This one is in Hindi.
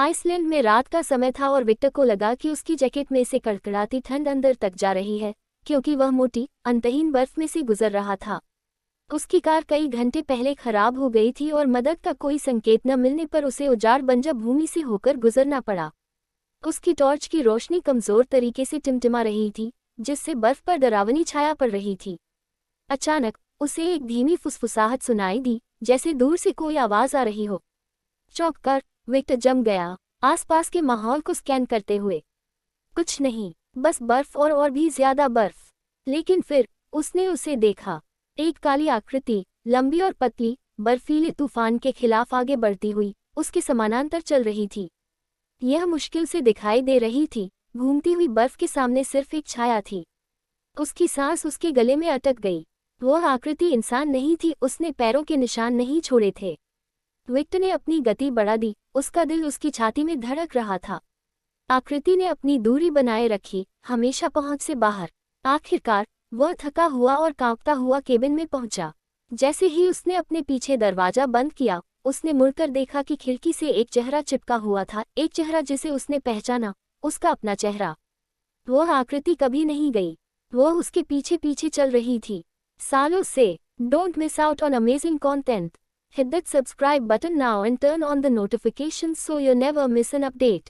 आइसलैंड में रात का समय था और विक्टर को लगा कि उसकी जैकेट में से कड़कड़ाती ठंड अंदर तक जा रही है, क्योंकि वह मोटी अंतहीन बर्फ में से गुजर रहा था। उसकी कार कई घंटे पहले खराब हो गई थी और मदद का कोई संकेत न मिलने पर उसे उजाड़ बंजर भूमि से होकर गुजरना पड़ा। उसकी टॉर्च की रोशनी कमजोर तरीके से टिमटिमा रही थी, जिससे बर्फ पर डरावनी छाया पड़ रही थी। अचानक उसे एक धीमी फुसफुसाहट सुनाई दी, जैसे दूर से कोई आवाज आ रही हो। चौंक कर विक्टर जम गया, आसपास के माहौल को स्कैन करते हुए। कुछ नहीं, बस बर्फ और भी ज्यादा बर्फ। लेकिन फिर उसने उसे देखा, एक काली आकृति, लंबी और पतली, बर्फीले तूफान के खिलाफ आगे बढ़ती हुई, उसके समानांतर चल रही थी। यह मुश्किल से दिखाई दे रही थी, घूमती हुई बर्फ के सामने सिर्फ एक छाया थी। उसकी सांस उसके गले में अटक गई। वह आकृति इंसान नहीं थी, उसने पैरों के निशान नहीं छोड़े थे। विक्टर ने अपनी गति बढ़ा दी, उसका दिल उसकी छाती में धड़क रहा था। आकृति ने अपनी दूरी बनाए रखी, हमेशा पहुंच से बाहर। आखिरकार वह थका हुआ और कांपता हुआ केबिन में पहुंचा। जैसे ही उसने अपने पीछे दरवाजा बंद किया, उसने मुड़कर देखा कि खिड़की से एक चेहरा चिपका हुआ था, एक चेहरा जिसे उसने पहचाना, उसका अपना चेहरा। वह आकृति कभी नहीं गई, वह उसके पीछे पीछे चल रही थी, सालों से। Don't miss out on amazing content. Hit that subscribe button now and turn on the notifications so you never miss an update.